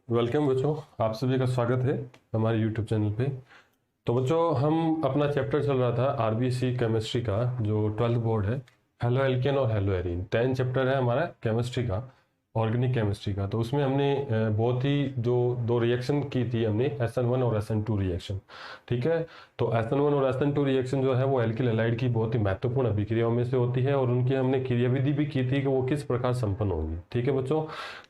Welcome बच्चों, आप सभी का स्वागत है हमारे यूट्यूब चैनल पे। तो बच्चों, हम अपना चैप्टर चल रहा था आरबीसी केमिस्ट्री का, जो 12th बोर्ड है। हेलो एल्केन और हेलो एरीन 10 चैप्टर है हमारा केमिस्ट्री का, ऑर्गेनिक केमिस्ट्री का। तो उसमें हमने बहुत ही जो दो रिएक्शन की थी हमने, SN1 और SN2 रिएक्शन। ठीक है। तो SN1 और SN2 रिएक्शन जो है वो एल्किल हैलाइड की बहुत ही महत्वपूर्ण अभिक्रियाओं में से होती है, और उनकी हमने क्रियाविधि भी की थी कि वो किस प्रकार संपन्न होगी। ठीक है बच्चों।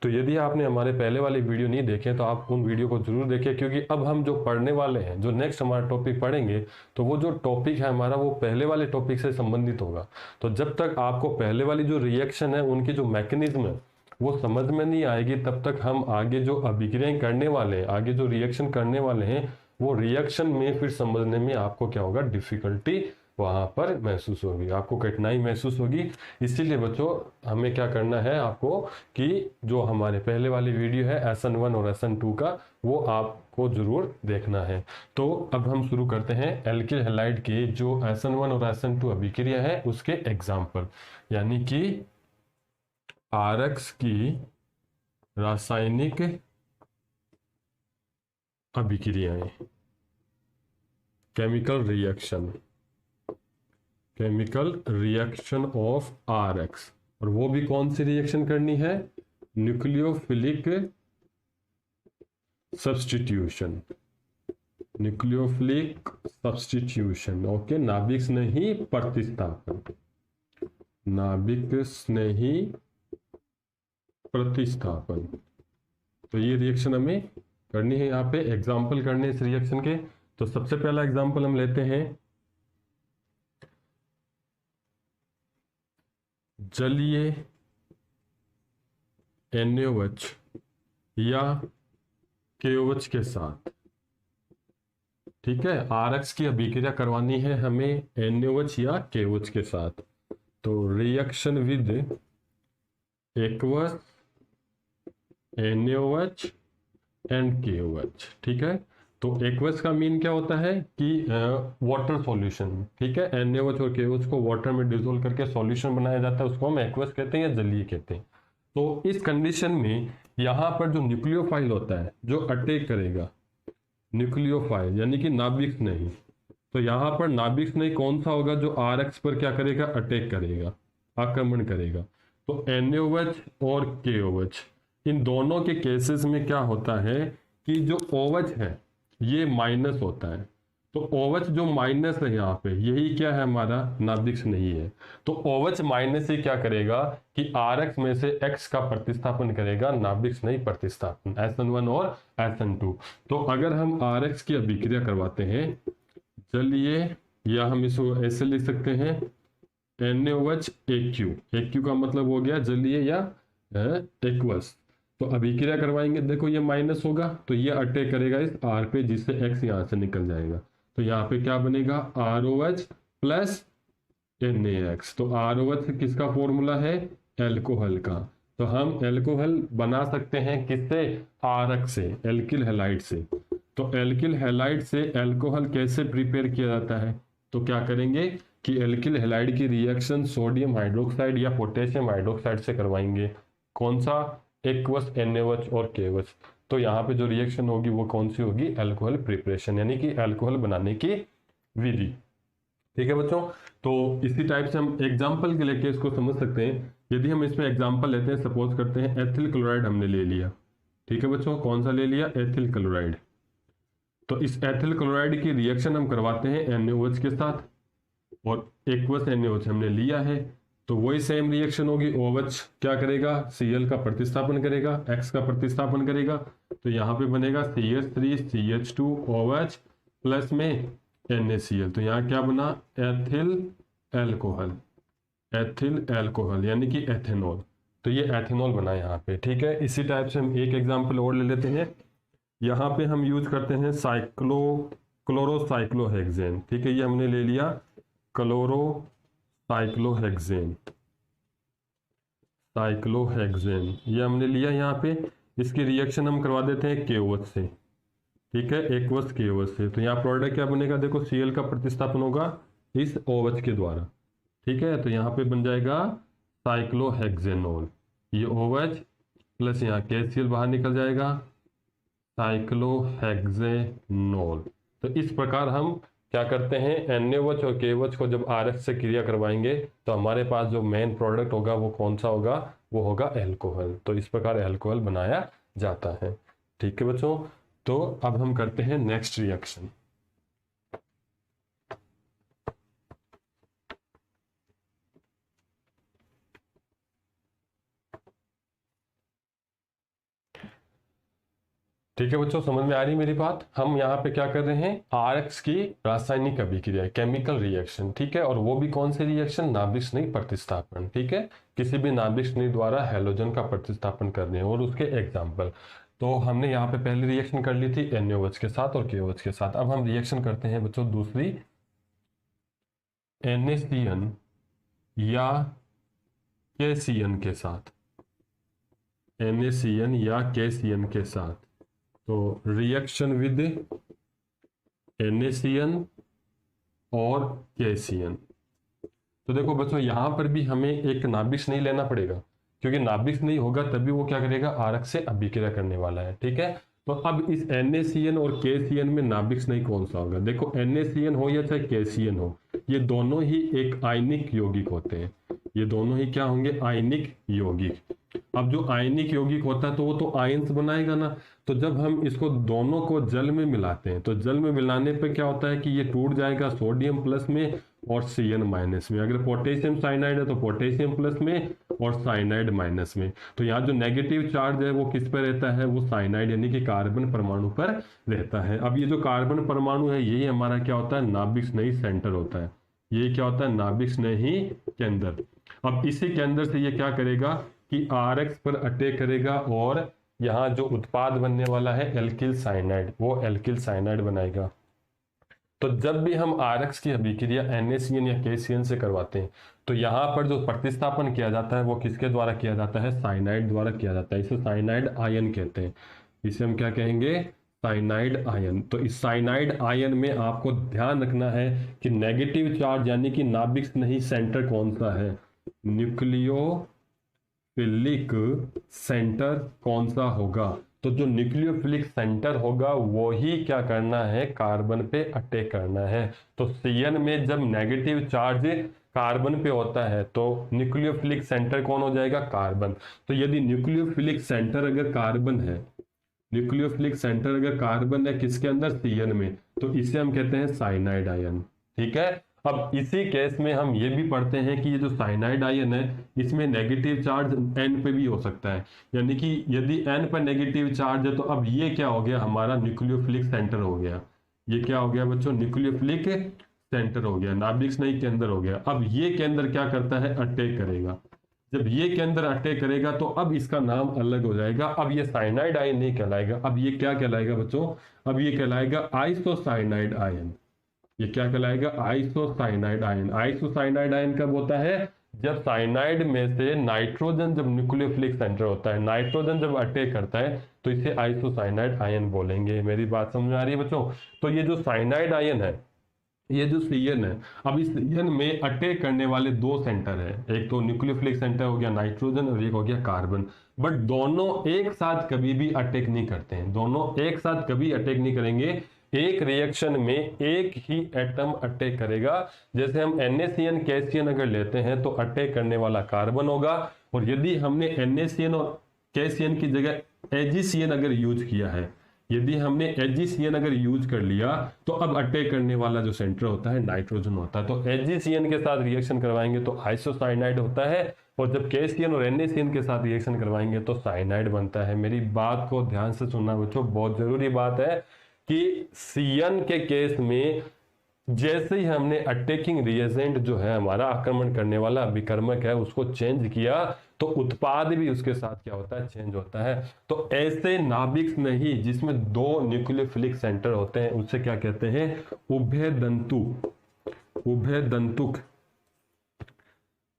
तो यदि आपने हमारे पहले वाले वीडियो नहीं देखे तो आप उन वीडियो को जरूर देखें, क्योंकि अब हम जो पढ़ने वाले हैं, जो नेक्स्ट हमारा टॉपिक पढ़ेंगे, तो वो जो टॉपिक है हमारा वो पहले वाले टॉपिक से संबंधित होगा। तो जब तक आपको पहले वाली जो रिएक्शन है उनकी जो मैकेनिज्म है वो समझ में नहीं आएगी, तब तक हम आगे जो अभिक्रियाएं करने वाले हैं, आगे जो रिएक्शन करने वाले हैं, वो रिएक्शन में फिर समझने में आपको क्या होगा, डिफिकल्टी वहां पर महसूस होगी, आपको कठिनाई महसूस होगी। इसीलिए बच्चों, हमें क्या करना है आपको, कि जो हमारे पहले वाली वीडियो है SN1 और SN2 का, वो आपको जरूर देखना है। तो अब हम शुरू करते हैं एल्किल हैलाइड के जो SN1 और SN2 अभिक्रिया है उसके एग्जाम्पल, यानी कि आरएक्स की रासायनिक अभिक्रियाएं, केमिकल रिएक्शन ऑफ आरएक्स। और वो भी कौन सी रिएक्शन करनी है, न्यूक्लियोफिलिक सब्स्टिट्यूशन। ओके, नाभिक स्नेही प्रतिस्थापन, नाभिक स्नेही प्रतिस्थापन। तो ये रिएक्शन हमें करनी है, यहाँ पे एग्जाम्पल करने इस रिएक्शन के। तो सबसे पहला एग्जाम्पल हम लेते हैं जलीय NaOH या KOH के साथ। ठीक है, RX की अभिक्रिया करवानी है हमें NaOH या KOH के साथ। तो reaction with aqueous NaOH and KOH। ठीक है। तो एक्वस का मीन क्या होता है कि वाटर सॉल्यूशन। ठीक है, NaOH और KOH को वाटर में डिसोल्व करके सॉल्यूशन बनाया जाता है, उसको हम एक्वस कहते हैं या जलीय कहते हैं। तो इस कंडीशन में यहाँ पर जो न्यूक्लियोफाइल होता है जो अटैक करेगा, न्यूक्लियोफाइल यानी कि नाभिक नहीं, तो यहाँ पर नाभिक नहीं कौन सा होगा, जो RX पर क्या करेगा, अटैक करेगा, आक्रमण करेगा। तो NaOH और KOH, इन दोनों के केसेस में क्या होता है कि जो OH है ये माइनस होता है। तो OH जो माइनस है यहाँ पे, यही क्या है, हमारा नाभिक नहीं है। तो OH माइनस से क्या करेगा कि RX में से X का प्रतिस्थापन करेगा, नाभिक नहीं प्रतिस्थापन, SN1 और SN2। तो अगर हम RX की अभिक्रिया करवाते हैं जलीय, या हम इसको ऐसे लिख सकते हैं NaOH AQ का मतलब हो गया जलीय या एक्वस। तो अभिक्रिया करवाएंगे, देखो ये माइनस होगा तो ये अटैक करेगा इस R पे, जिससे X यहाँ से निकल जाएगा। तो यहाँ पे क्या बनेगा, ROH प्लस NaX। तो ROH किसका फॉर्मूला है, एल्कोहल का। तो हम एल्कोहल बना सकते हैं किससे, RX से, एल्किल हैलाइड से। तो एल्किल हैलाइड से एल्कोहल कैसे प्रिपेयर किया जाता है, तो क्या करेंगे कि एल्किल हैलाइड की रिएक्शन सोडियम हाइड्रोक्साइड या पोटेशियम हाइड्रोक्साइड से करवाएंगे। कौन सा, एक्वस NaOH और KOH। तो यहाँ पे जो रिएक्शन होगी वो कौन सी होगी, एल्कोहल प्रिपरेशन, यानी कि एल्कोहल बनाने की विधि। ठीक है बच्चों। तो इसी टाइप से हम एग्जाम्पल के लेके इसको समझ सकते हैं। यदि हम इसमें एग्जाम्पल लेते हैं, सपोज करते हैं एथिल क्लोराइड हमने ले लिया। ठीक है बच्चों, कौन सा ले लिया, एथिल क्लोराइड। तो इस एथिल क्लोराइड की रिएक्शन हम करवाते हैं NaOH के साथ, और एक्वस NaOH हमने लिया है। तो वही सेम रिएक्शन होगी, OH क्या करेगा, Cl का प्रतिस्थापन करेगा, X का प्रतिस्थापन करेगा। तो यहाँ पे बनेगा CH3CH2OH प्लस में NaCl। तो यहाँ क्या बना, एथिल एल्कोहल यानी कि एथेनॉल। तो ये एथेनॉल बना यहाँ पे। ठीक है, इसी टाइप से हम एक एग्जाम्पल और ले लेते हैं। यहाँ पे हम यूज करते हैं क्लोरोसाइक्लोहेक्सेन। ठीक है, ये हमने ले लिया साइक्लोहेक्सेन, ये हमने लिया यहाँ पे। इसकी रिएक्शन हम करवा देते हैं KOH से। ठीक है, एक्वस KOH से। तो यहाँ प्रोडक्ट क्या बनेगा, देखो Cl का प्रतिस्थापन होगा इस OH के द्वारा। ठीक है, तो यहाँ पे बन जाएगा साइक्लोहेक्सेनॉल, ये OH प्लस यहाँ KCl बाहर निकल जाएगा, साइक्लोहेक्सेनोल। तो इस प्रकार हम क्या करते हैं, NaOH और KOH को जब RX से क्रिया करवाएंगे तो हमारे पास जो मेन प्रोडक्ट होगा वो कौन सा होगा, वो होगा एल्कोहल। तो इस प्रकार एल्कोहल बनाया जाता है। ठीक है बच्चों, तो अब हम करते हैं नेक्स्ट रिएक्शन। ठीक है बच्चों, समझ में आ रही मेरी बात। हम यहाँ पे क्या कर रहे हैं, RX की रासायनिक अभिक्रिया, केमिकल रिएक्शन, ठीक है। और वो भी कौन से रिएक्शन, नाभिक स्नेही प्रतिस्थापन, ठीक है। किसी भी नाभिक स्नेही द्वारा हैलोजन का प्रतिस्थापन कर रहे हैं और उसके एग्जाम्पल। तो हमने यहाँ पे पहली रिएक्शन कर ली थी NaOH के साथ और KOH के साथ। अब हम रिएक्शन करते हैं बच्चों दूसरी, NaCN या KCN के साथ। NaCN या KCN के साथ। तो रिएक्शन विद NaCN और KCN। तो देखो बच्चों, यहां पर भी हमें एक नाभिक नहीं लेना पड़ेगा, क्योंकि नाभिक नहीं होगा तभी वो क्या करेगा, RX से अभिक्रिया करने वाला है। ठीक है, तो अब इस NaCN और KCN में नाभिक नहीं कौन सा होगा। देखो NaCN हो या चाहे KCN हो, ये दोनों ही एक आयनिक यौगिक होते हैं। ये दोनों ही क्या होंगे, आयनिक यौगिक। अब जो आयनिक यौगिक होता है तो वो तो आयंस बनाएगा ना। तो जब हम इसको दोनों को जल में मिलाते हैं तो जल में मिलाने पे क्या होता है कि ये टूट जाएगा सोडियम प्लस में और Cn माइनस में। अगर पोटेशियम साइनाइड है तो पोटेशियम प्लस में और साइनाइड माइनस में। तो यहाँ जो नेगेटिव चार्ज है वो किस पर रहता है, वो साइनाइड यानी कि कार्बन परमाणु पर रहता है। अब ये जो कार्बन परमाणु है यही हमारा क्या होता है, नाभिक स्नेही सेंटर होता है। ये क्या होता है, नाभिक स्नेही केंद्र। अब इसी केंद्र से ये क्या करेगा कि RX पर अटैक करेगा और यहाँ जो उत्पाद बनने वाला है एल्किल साइनाइड, वो एल्किल साइनाइड बनाएगा। तो जब भी हम RX की अभिक्रिया NaCN या KCN से करवाते हैं तो यहाँ पर जो प्रतिस्थापन किया जाता है वो किसके द्वारा किया जाता है, साइनाइड द्वारा किया जाता है। इसे साइनाइड आयन कहते हैं। इसे हम क्या कहेंगे, साइनाइड आयन। तो इस साइनाइड आयन में आपको ध्यान रखना है कि नेगेटिव चार्ज यानी कि नाभिक नहीं सेंटर कौन सा है, न्यूक्लियोफिलिक सेंटर कौन सा होगा। तो जो न्यूक्लियोफिलिक सेंटर होगा वो ही क्या करना है, कार्बन पे अटैक करना है। तो CN में जब नेगेटिव चार्ज कार्बन पे होता है तो न्यूक्लियोफिलिक सेंटर कौन हो जाएगा, कार्बन। तो यदि न्यूक्लियोफिलिक सेंटर अगर कार्बन है, न्यूक्लियोफिलिक सेंटर अगर कार्बन है किसके अंदर, CN में, तो इसे हम कहते हैं साइनाइड आयन। ठीक है, अब इसी केस में हम ये भी पढ़ते हैं कि ये जो साइनाइड आयन है इसमें नेगेटिव चार्ज N पे भी हो सकता है। यानी कि यदि N पर नेगेटिव चार्ज है तो अब ये क्या हो गया, हमारा न्यूक्लियोफिलिक सेंटर हो गया। ये क्या हो गया बच्चों, न्यूक्लियोफिलिक सेंटर हो गया, नाभिक स्नेही केंद्र हो गया। अब ये केंद्र क्या करता है, अटैक करेगा। जब ये केंद्र अटैक करेगा तो अब इसका नाम अलग हो जाएगा। अब ये साइनाइड आयन नहीं कहलाएगा, अब ये क्या कहलाएगा बच्चों, अब ये कहलाएगा आइसोसाइनाइड आयन। ये क्या कहलाएगा, आइसोसाइनाइड आयन। आइसोसाइनाइड आयन कब होता है, जब साइनाइड में से नाइट्रोजन, जब न्यूक्लियोफिलिक सेंटर होता है, नाइट्रोजन जब अटैक करता है तो इसे आइसोसाइनाइड आयन बोलेंगे। मेरी बात समझ में आ रही है बच्चों। तो ये जो साइनाइड आयन है, ये जो CN है, अब इस CN में अटैक करने वाले दो सेंटर है, एक तो न्यूक्लियोफिलिक सेंटर हो गया नाइट्रोजन और एक हो गया कार्बन। बट दोनों एक साथ कभी भी अटैक नहीं करते हैं, दोनों एक साथ कभी अटैक नहीं करेंगे। एक रिएक्शन में एक ही एटम अटैक करेगा। जैसे हम NaCN KCN अगर लेते हैं तो अटैक करने वाला कार्बन होगा, और यदि हमने NaCN और KCN की जगह AgCN अगर यूज किया है, यदि हमने AgCN अगर यूज कर लिया तो अब अटैक करने वाला जो सेंटर होता है नाइट्रोजन होता है। तो AgCN के साथ रिएक्शन करवाएंगे तो आइसोसाइनाइड होता है, और जब KCN और NaCN के साथ रिएक्शन करवाएंगे तो साइनाइड बनता है। मेरी बात को ध्यान से सुनना बच्चों, बहुत जरूरी बात है कि CN के केस में जैसे ही हमने अटैकिंग रिएजेंट जो है हमारा आक्रमण करने वाला अभिकर्मक है उसको चेंज किया तो उत्पाद भी उसके साथ क्या होता है, चेंज होता है। तो ऐसे नाभिक नहीं जिसमें दो न्यूक्लियोफिलिक सेंटर होते हैं उसे क्या कहते हैं, उभयदंतु, उभयदंतुक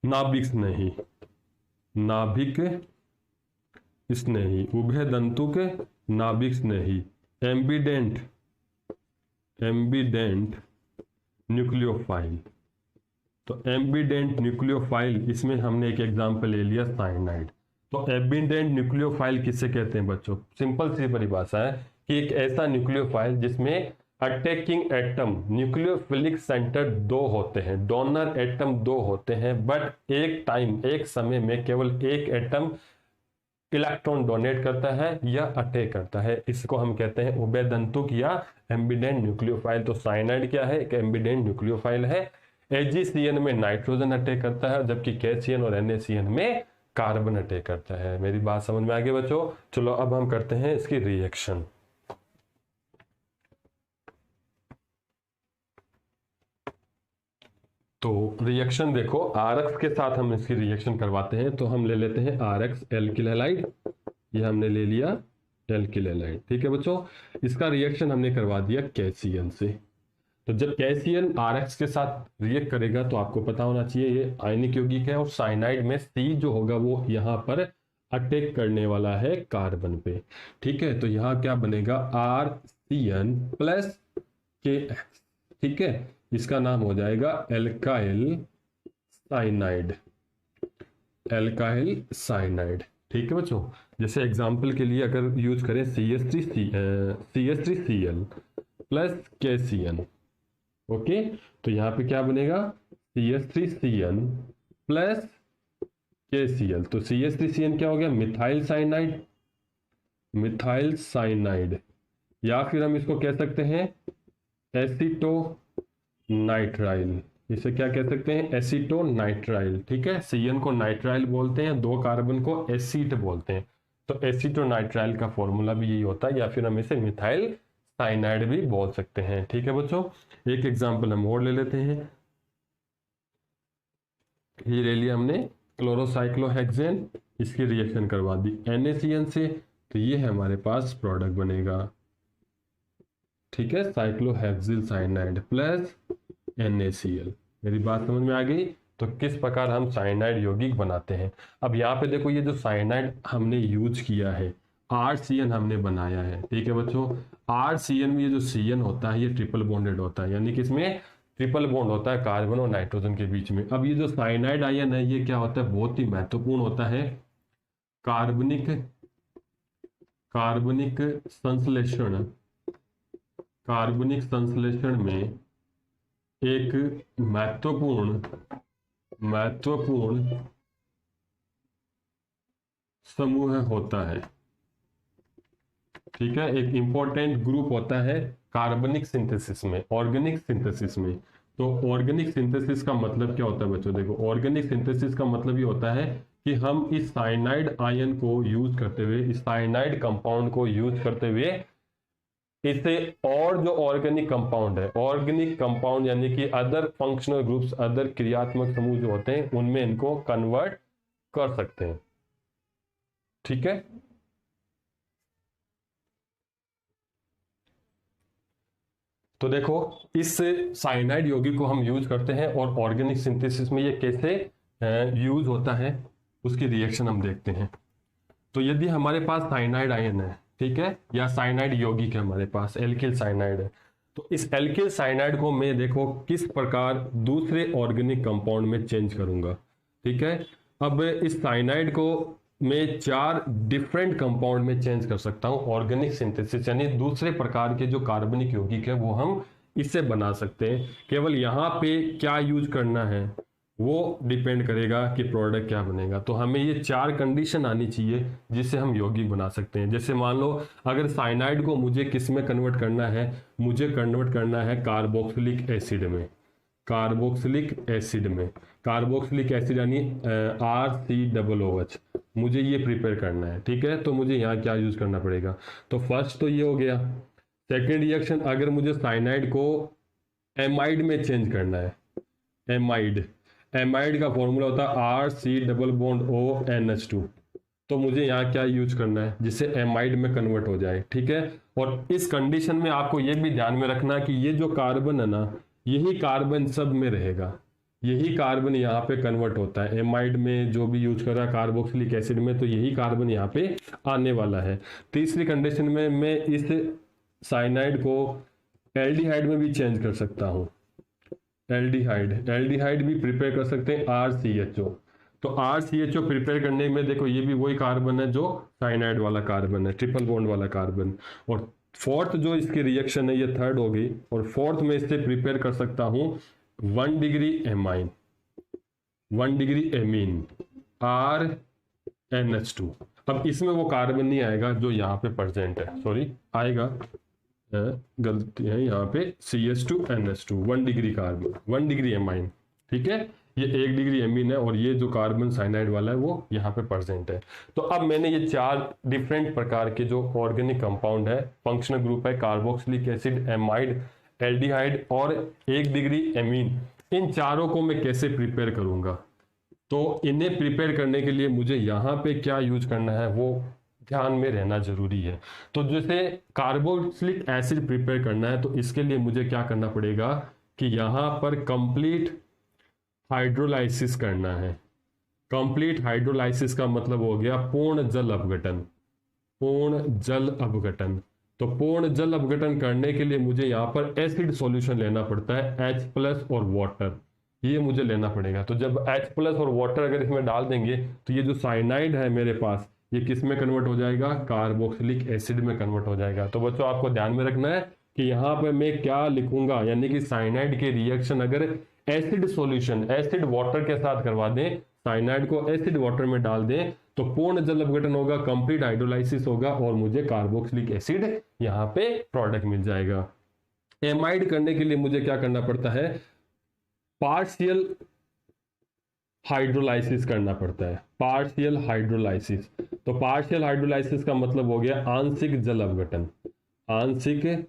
नाभिक स्नेही, नाभिक स्नेही, उभयदंतुक नाभिक स्नेही, एम्बिडेंट, एम्बिडेंट न्यूक्लियोफाइल। तो एम्बिडेंट न्यूक्लियोफाइल, इसमें हमने एक एग्जांपल ले लिया साइनाइड। तो एबिडेंट न्यूक्लियोफाइल किससे कहते हैं बच्चों? सिंपल सी परिभाषा है कि एक ऐसा न्यूक्लियोफाइल जिसमें अटैकिंग एटम न्यूक्लियोफिलिक सेंटर दो होते हैं, डोनर एटम दो होते हैं, बट एक टाइम एक समय में केवल एक एटम इलेक्ट्रॉन डोनेट करता है या अटैक करता है, इसको हम कहते हैं उभयदंतुक या एम्बिडेंट न्यूक्लियोफाइल। तो साइनाइड क्या है? एक एम्बिडेंट न्यूक्लियोफाइल है। एजीसीएन में नाइट्रोजन अटैक करता है, जबकि केसीएन और एनएसीएन में कार्बन अटैक करता है। मेरी बात समझ में आ गई बच्चों? चलो अब हम करते हैं इसकी रिएक्शन। तो रिएक्शन देखो, आरएक्स के साथ हम इसकी रिएक्शन करवाते हैं। तो हम ले लेते हैं आरएक्स एल्किल हैलाइड, ये हमने ले लिया एल्किल हैलाइड, ठीक है बच्चों। इसका रिएक्शन हमने करवा दिया कैसीएन से। तो जब कैसीएन आरएक्स के साथ रिएक्ट करेगा तो आपको पता होना चाहिए ये आयनिक यौगिक है, और साइनाइड में सी जो होगा वो यहाँ पर अटैक करने वाला है कार्बन पे, ठीक है। तो यहाँ क्या बनेगा? RCN प्लस KX, ठीक है। इसका नाम हो जाएगा एल्काइल साइनाइड, एल्काइल साइनाइड, ठीक है बच्चों। जैसे एग्जांपल के लिए अगर यूज करें CH3Cl प्लस KCN, ओके, तो यहाँ पे क्या बनेगा? CH3CN plus KCl। तो CH3CN क्या हो गया? मिथाइल साइनाइड, मिथाइल साइनाइड, या फिर हम इसको कह सकते हैं एसीटोनाइट्राइल। इसे क्या कह सकते हैं? एसीटोनाइट्राइल, ठीक है। सीएन को नाइट्राइल बोलते हैं, दो कार्बन को एसीट बोलते हैं। तो एसीटोनाइट्राइल का फॉर्मूला भी यही होता है, या फिर हम इसे मिथाइल साइनाइड भी बोल सकते हैं, ठीक है बच्चों। एक एग्जांपल हम और ले लेते हैं। ये ले लिया हमने क्लोरोसाइक्लोहेक्सेन, इसकी रिएक्शन करवा दी NaCN से, तो ये हमारे पास प्रोडक्ट बनेगा, ठीक है, साइक्लोहेक्सिल साइनाइड प्लस NaCl। मेरी बात समझ में आ गई? तो किस प्रकार हम साइनाइड यौगिक बनाते हैं। अब यहाँ पे देखो, ये जो साइनाइड हमने यूज किया है, RCN हमने बनाया है, ठीक है बच्चों। RCN में ये जो CN होता है ये ट्रिपल बॉन्डेड होता है, यानी कि इसमें ट्रिपल बॉन्ड होता है कार्बन और नाइट्रोजन के बीच में। अब ये जो साइनाइड आयन है ये क्या होता है? बहुत ही महत्वपूर्ण होता है। कार्बनिक कार्बनिक संश्लेषण, कार्बनिक संश्लेषण में एक महत्वपूर्ण समूह होता है, ठीक है। एक इंपॉर्टेंट ग्रुप होता है कार्बनिक सिंथेसिस में, ऑर्गेनिक सिंथेसिस में। तो ऑर्गेनिक सिंथेसिस का मतलब क्या होता है बच्चों? देखो, ऑर्गेनिक सिंथेसिस का मतलब ये होता है कि हम इस साइनाइड आयन को यूज करते हुए, इस साइनाइड कंपाउंड को यूज करते हुए इससे और जो ऑर्गेनिक कंपाउंड है, ऑर्गेनिक कंपाउंड यानी कि अदर फंक्शनल ग्रुप्स, अदर क्रियात्मक समूह जो होते हैं, उनमें इनको कन्वर्ट कर सकते हैं, ठीक है। तो देखो, इस साइनाइड यौगिक को हम यूज करते हैं, और ऑर्गेनिक सिंथेसिस में ये कैसे यूज होता है उसकी रिएक्शन हम देखते हैं। तो यदि हमारे पास साइनाइड आयन है, ठीक है, या साइनाइड यौगिक है हमारे पास, एल्किल साइनाइड है, तो इस एल्किल साइनाइड को मैं देखो किस प्रकार दूसरे ऑर्गेनिक कंपाउंड में चेंज करूंगा, ठीक है। अब इस साइनाइड को मैं 4 डिफरेंट कंपाउंड में चेंज कर सकता हूं ऑर्गेनिक सिंथेसिस, यानी दूसरे प्रकार के जो कार्बनिक यौगिक है वो हम इससे बना सकते हैं। केवल यहाँ पे क्या यूज करना है वो डिपेंड करेगा कि प्रोडक्ट क्या बनेगा। तो हमें ये 4 कंडीशन आनी चाहिए जिससे हम यौगिक बना सकते हैं। जैसे मान लो, अगर साइनाइड को मुझे किस में कन्वर्ट करना है? मुझे कन्वर्ट करना है कार्बोक्सिलिक एसिड में, कार्बोक्सिलिक एसिड में, कार्बोक्सिलिक एसिड यानी RCOOH, मुझे ये प्रिपेयर करना है, ठीक है। तो मुझे यहाँ क्या यूज करना पड़ेगा? तो फर्स्ट तो ये हो गया। सेकेंड रिएक्शन, अगर मुझे साइनाइड को एमाइड में चेंज करना है, एमाइड, एमाइड का फॉर्मूला होता है RC≡ONH2, तो मुझे यहाँ क्या यूज करना है जिससे एमाइड में कन्वर्ट हो जाए, ठीक है। और इस कंडीशन में आपको ये भी ध्यान में रखना कि ये जो कार्बन है ना, यही कार्बन सब में रहेगा, यही कार्बन यहाँ पे कन्वर्ट होता है एमाइड में, जो भी यूज कर रहा है कार्बोक्सिलिक एसिड में, तो यही कार्बन यहाँ पे आने वाला है। तीसरी कंडीशन में मैं इस साइनाइड को एल्डिहाइड में भी चेंज कर सकता हूँ, एल्डिहाइड भी प्रिपेयर कर सकते हैं RCHO। तो RCHO प्रिपेयर करने में देखो ये भी वही कार्बन है जो साइनाइड वाला कार्बन है, ट्रिपल बॉन्ड वाला कार्बन। और फोर्थ जो इसकी रिएक्शन है ये थर्ड हो गई, और फोर्थ में इससे प्रिपेयर कर सकता हूं 1 degree amine, 1 degree amine RNH2। अब इसमें वो कार्बन नहीं आएगा जो यहाँ पे प्रेजेंट है, सॉरी आएगा, गलती है यहाँ पे CH2NH2, 1 degree carbon, 1 degree amine, ठीक है, ये 1 डिग्री एमीन है, और ये जो कार्बन साइनाइड वाला है वो यहाँ पे प्रेजेंट है। तो अब मैंने ये 4 डिफरेंट प्रकार के जो ऑर्गेनिक कंपाउंड है, फंक्शनल ग्रुप है कार्बोक्सिलिक एसिड, एमाइड, एल्डिहाइड और 1 डिग्री एमीन, इन चारों को मैं कैसे प्रिपेयर करूंगा। तो इन्हें प्रिपेयर करने के लिए मुझे यहाँ पे क्या यूज करना है वो ध्यान में रहना जरूरी है। तो जैसे कार्बोक्सिलिक एसिड प्रिपेयर करना है तो इसके लिए मुझे क्या करना पड़ेगा कि यहाँ पर कंप्लीट हाइड्रोलाइसिस करना है। कंप्लीट हाइड्रोलाइसिस का मतलब हो गया पूर्ण जल अपघटन, पूर्ण जल अपघटन। तो पूर्ण जल अपघटन करने के लिए मुझे यहाँ पर एसिड सॉल्यूशन लेना पड़ता है, H+ और वाटर, ये मुझे लेना पड़ेगा। तो जब H+ और वाटर अगर इसमें डाल देंगे तो ये जो साइनाइड है मेरे पास ये किस में कन्वर्ट हो जाएगा, कार्बोक्सिलिक एसिड में कन्वर्ट हो जाएगा। तो बच्चों आपको ध्यान में रखना है कि यहाँ पे मैं क्या लिखूंगा, यानी कि साइनाइड के रिएक्शन अगर एसिड सॉल्यूशन, एसिड वाटर के साथ करवा दें, साइनाइड को एसिड वाटर में डाल दें तो पूर्ण जल अपघटन होगा, कंप्लीट हाइड्रोलाइसिस होगा और मुझे कार्बोक्सिलिक एसिड यहाँ पे प्रोडक्ट मिल जाएगा। एमाइड करने के लिए मुझे क्या करना पड़ता है, पार्शियल हाइड्रोलाइसिस करना पड़ता है, पार्शियल हाइड्रोलाइसिस। तो पार्शियल हाइड्रोलाइसिस का मतलब हो गया आंशिक जल अपघटन, आंशिक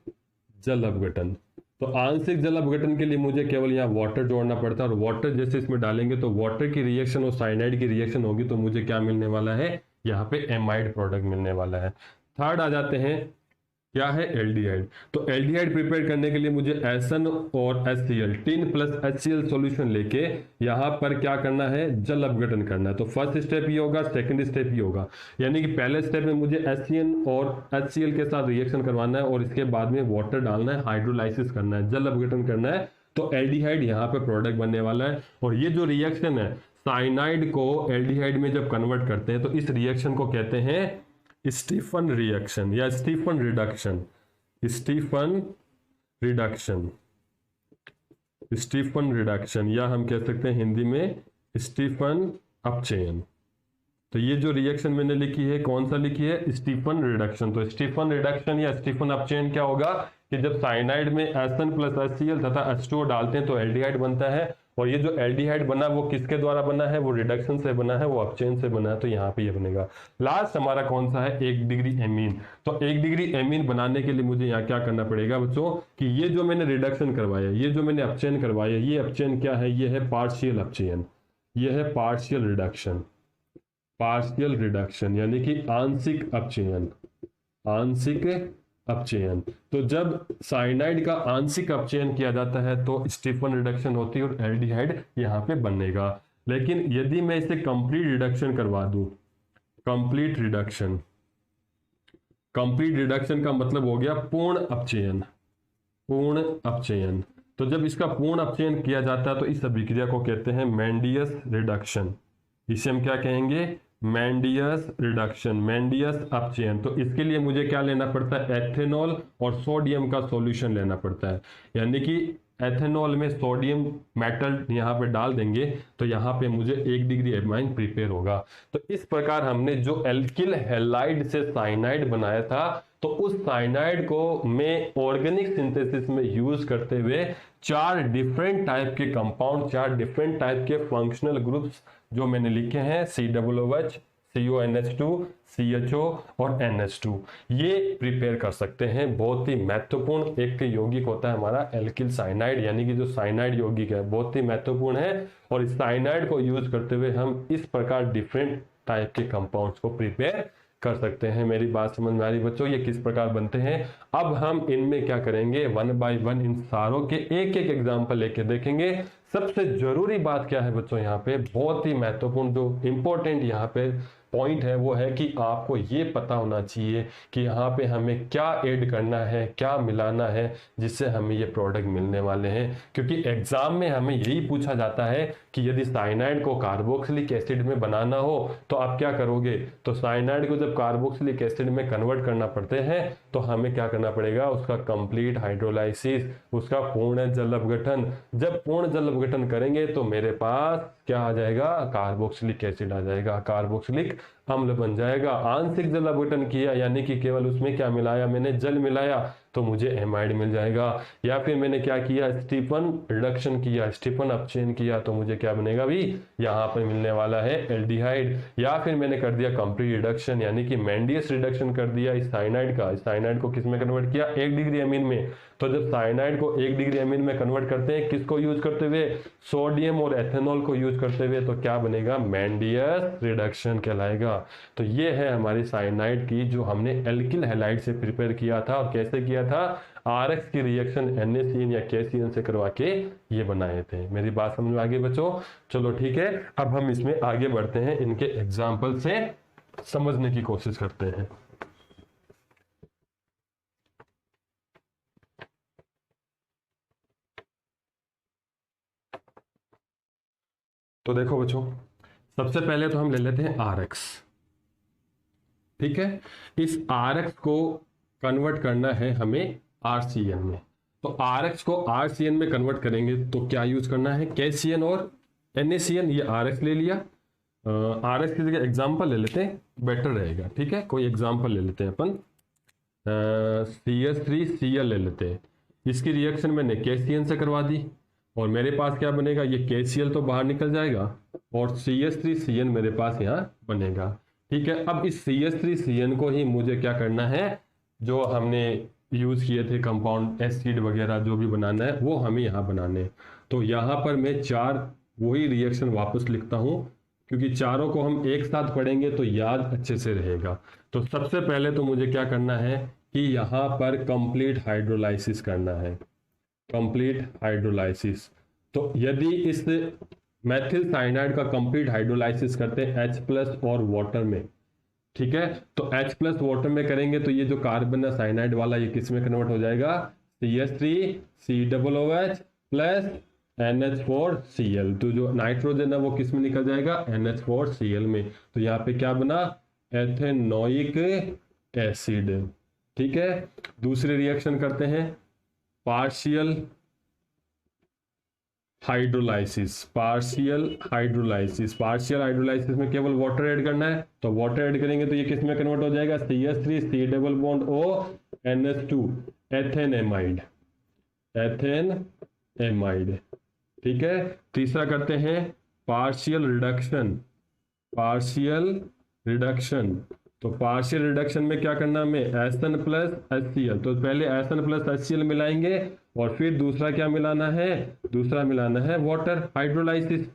जल अपघटन। तो आंशिक जल अपघटन के लिए मुझे केवल यहाँ वाटर जोड़ना पड़ता है, और वाटर जैसे इसमें डालेंगे तो वाटर की रिएक्शन और साइनाइड की रिएक्शन होगी तो मुझे क्या मिलने वाला है, यहाँ पे एमाइड प्रोडक्ट मिलने वाला है। थर्ड आ जाते हैं, क्या है, एल्डिहाइड। तो एल्डिहाइड प्रिपेयर करने के लिए मुझे SN और HCl, tin plus HCl solution लेके यहाँ पर क्या करना है, जल अपघटन करना है। तो फर्स्ट स्टेप ये होगा, सेकंड स्टेप ये होगा, यानी कि पहले स्टेप में मुझे HCN और HCl के साथ रिएक्शन करवाना है और इसके बाद में वाटर डालना है, हाइड्रोलाइसिस करना है, जल अपघटन करना है। तो एल्डिहाइड यहाँ पे प्रोडक्ट बनने वाला है। और ये जो रिएक्शन है साइनाइड को एल्डिहाइड में जब कन्वर्ट करते हैं तो इस रिएक्शन को कहते हैं स्टीफन रिएक्शन या Stephen reduction, Stephen reduction, Stephen reduction, या हम कह सकते हैं हिंदी में स्टीफन अपचयन। तो ये जो रिएक्शन मैंने लिखी है कौन सा लिखी है, स्टीफन रिडक्शन। तो स्टीफन रिडक्शन या स्टीफन अपचयन क्या होगा कि जब साइनाइड में SN प्लस HCl तथा H2O डालते हैं तो एल्डिहाइड बनता है, और ये जो एल्डिहाइड बना वो किसके द्वारा बना है, वो रिडक्शन से बना है, वो अपचयन से बना है। तो यहाँ पे ये बनेगा। लास्ट हमारा कौन सा है, 1 डिग्री एमीन। तो 1 डिग्री एमीन बनाने के लिए मुझे यहाँ क्या करना पड़ेगा बच्चों कि ये जो मैंने रिडक्शन करवाया, ये जो मैंने अपचयन करवाया, ये अपचयन क्या है, ये है पार्शियल अपचयन, ये है पार्शियल रिडक्शन, पार्शियल रिडक्शन यानी कि आंशिक अपचयन, आंशिक अपचयन। तो जब साइनाइड का आंशिक अपचयन किया जाता है तो स्टीफन रिडक्शन होती है और एल्डिहाइड यहाँ पे बनेगा। लेकिन यदि मैं इसे कंप्लीट रिडक्शन करवा दूं, कंप्लीट रिडक्शन, कंप्लीट रिडक्शन का मतलब हो गया पूर्ण अपचयन, पूर्ण अपचयन। तो जब इसका पूर्ण अपचयन किया जाता है तो इस अभिक्रिया को कहते हैं मेंडियस रिडक्शन। इसे हम क्या कहेंगे, मेंडियस रिडक्शन, मेंडियस अपचयन। तो इसके लिए मुझे क्या लेना पड़ता है, एथेनॉल और सोडियम का सॉल्यूशन लेना पड़ता है, यानी कि एथेनॉल में सोडियम मेटल यहाँ पे डाल देंगे तो यहाँ पे मुझे 1 डिग्री एमाइन प्रिपेयर होगा। तो इस प्रकार हमने जो एल्किल हैलाइड से साइनाइड बनाया था तो उस साइनाइड को मैं ऑर्गेनिक सिंथेसिस में यूज करते हुए 4 डिफरेंट टाइप के कंपाउंड, 4 डिफरेंट टाइप के फंक्शनल ग्रुप्स जो मैंने लिखे हैं, COOH, CONH2, CHO और NH2, ये प्रिपेयर कर सकते हैं। बहुत ही महत्वपूर्ण एक यौगिक होता है हमारा एल्किल साइनाइड, यानी कि जो साइनाइड यौगिक है बहुत ही महत्वपूर्ण है। और इस साइनाइड को यूज करते हुए हम इस प्रकार डिफरेंट टाइप के कंपाउंड्स को प्रिपेयर कर सकते हैं। मेरी बात समझ में आ रही बच्चों, ये किस प्रकार बनते हैं। अब हम इनमें क्या करेंगे, 1 बाय 1 इन सारों के एक एक एग्जाम्पल लेके देखेंगे। सबसे जरूरी बात क्या है बच्चों, यहाँ पे बहुत ही महत्वपूर्ण जो इंपॉर्टेंट यहाँ पे पॉइंट है वो है कि आपको ये पता होना चाहिए कि यहाँ पे हमें क्या ऐड करना है, क्या मिलाना है, जिससे हमें ये प्रोडक्ट मिलने वाले हैं। क्योंकि एग्जाम में हमें यही पूछा जाता है कि यदि साइनाइड को कार्बोक्सिलिक एसिड में बनाना हो तो आप क्या करोगे। तो साइनाइड को जब कार्बोक्सिलिक एसिड में कन्वर्ट करना पड़ते हैं तो हमें क्या करना पड़ेगा, उसका कंप्लीट हाइड्रोलाइसिस, उसका पूर्ण जल अपघटन। जब पूर्ण जल अपघटन करेंगे तो मेरे पास क्या आ जाएगा, कार्बोक्सिलिक एसिड आ जाएगा, कार्बोक्सिलिक अम्ल बन जाएगा। आंशिक जल अपघटन किया यानी कि केवल उसमें क्या मिलाया, मैंने जल मिलाया, तो मुझे एमाइड मिल जाएगा। या फिर मैंने क्या किया, स्टीफन रिडक्शन किया, स्टीफन अपचयन किया, तो मुझे क्या बनेगा भी, यहाँ पर मिलने वाला है एल्डिहाइड। या फिर मैंने कर दिया कंप्लीट रिडक्शन यानी कि मेंडियस रिडक्शन कर दिया इस साइनाइड का। इस साइनाइड को किस में कन्वर्ट किया, 1 डिग्री एमीन में। तो जब साइनाइड को 1 डिग्री एमीन में कन्वर्ट करते हैं, किसको यूज करते हुए, सोडियम और एथेनॉल को यूज करते हुए, तो क्या बनेगा, मेंडियस रिडक्शन कहलाएगा। तो ये है हमारी साइनाइड की जो हमने एल्किल हैलाइड से प्रिपेयर किया था। और कैसे किया था, आरएक्स की रिएक्शन NaCN या KCN से करवा के ये बनाए थे। मेरी बात समझ में आ गई बच्चों। चलो ठीक है, अब हम इसमें आगे बढ़ते हैं, इनके एग्जाम्पल से समझने की कोशिश करते हैं। तो देखो बच्चों, सबसे पहले तो हम ले लेते हैं RX। ठीक है, इस RX को कन्वर्ट करना है हमें RCN में। तो RX को RCN में कन्वर्ट करेंगे तो क्या यूज करना है, KCN और NaCN। ये RX ले लिया, RX की जगह एग्जाम्पल ले लेते हैं, बेटर रहेगा। ठीक है, कोई एग्जाम्पल ले लेते हैं अपन, CH3Cl ले लेते हैं। इसकी रिएक्शन मैंने KCN से करवा दी और मेरे पास क्या बनेगा, ये KCl तो बाहर निकल जाएगा और CH3CN मेरे पास यहाँ बनेगा। ठीक है, अब इस CH3CN को ही मुझे क्या करना है, जो हमने यूज किए थे कंपाउंड एसिड वगैरह जो भी बनाना है वो हमें यहाँ बनाने। तो यहाँ पर मैं 4 वही रिएक्शन वापस लिखता हूँ, क्योंकि चारों को हम एक साथ पढ़ेंगे तो याद अच्छे से रहेगा। तो सबसे पहले तो मुझे क्या करना है कि यहाँ पर कंप्लीट हाइड्रोलाइसिस करना है, कंप्लीट हाइड्रोलाइसिस। तो यदि इस मेथिल साइनाइड का कंप्लीट हाइड्रोलाइसिस करते हैं H+ और वाटर में, ठीक है, तो H+ वाटर में करेंगे तो ये जो कार्बन है साइनाइड वाला, ये किस में कन्वर्ट हो जाएगा, CH3COOH प्लस NH4Cl। तो जो नाइट्रोजन है वो किस में निकल जाएगा, NH4Cl में। तो यहाँ पे क्या बना, एथेनोइक एसिड। ठीक है, दूसरी रिएक्शन करते हैं, partial hydrolysis. Partial hydrolysis, partial hydrolysis में केवल वाटर ऐड करना है, तो वाटर ऐड करेंगे तो ये किस में कन्वर्ट हो जाएगा, CH3C+O NH2 एथेनेमाइड, एथेनेमाइड। ठीक है, तीसरा करते हैं पार्शियल रिडक्शन, पार्शियल रिडक्शन। तो पार्शियल रिडक्शन में क्या करना हमें, SN प्लस HCl। तो पहले SN प्लस HCl मिलाएंगे और फिर दूसरा क्या मिलाना है, दूसरा मिलाना है वाटर, हाइड्रोलाइसिस।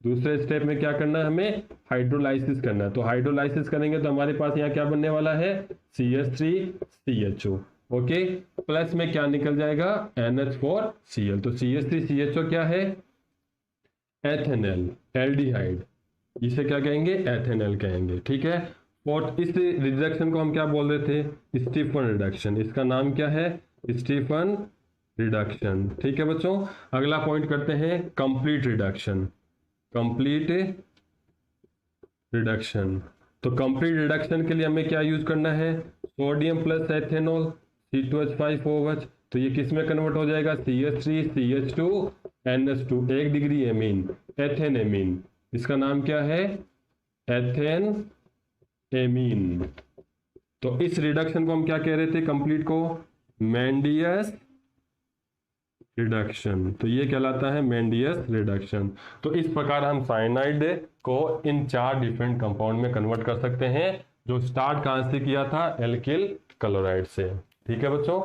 दूसरे स्टेप में क्या करना है, हमें हाइड्रोलाइसिस करना है। तो हाइड्रोलाइसिस करेंगे तो हमारे पास यहाँ क्या बनने वाला है, CH3CHO। ओके, प्लस में क्या निकल जाएगा, NH4Cl। तो CH3CHO क्या है, एथेनॉल, एल्डिहाइड, इसे क्या कहेंगे, एथेनॉल कहेंगे। ठीक है, और इस रिडक्शन को हम क्या बोल रहे थे, स्टीफन रिडक्शन। इसका नाम क्या है, स्टीफन रिडक्शन। ठीक है बच्चों, अगला पॉइंट करते हैं कंप्लीट रिडक्शन, कंप्लीट रिडक्शन। तो कंप्लीट रिडक्शन के लिए हमें क्या यूज करना है, सोडियम प्लस एथेनॉल C2H5OH। तो ये किस में कन्वर्ट हो जाएगा, CH3CH2 NH2, 1 degree amine, ethane amine. इसका नाम क्या है, एथेन एमीन। तो इस रिडक्शन को हम क्या कह रहे थे, कंप्लीट को मेंडियस रिडक्शन। तो ये कहलाता है मेंडियस रिडक्शन। तो इस प्रकार हम साइनाइड को इन 4 डिफरेंट कंपाउंड में कन्वर्ट कर सकते हैं, जो स्टार्ट कहां से किया था, एल्किल क्लोराइड से। ठीक है बच्चों।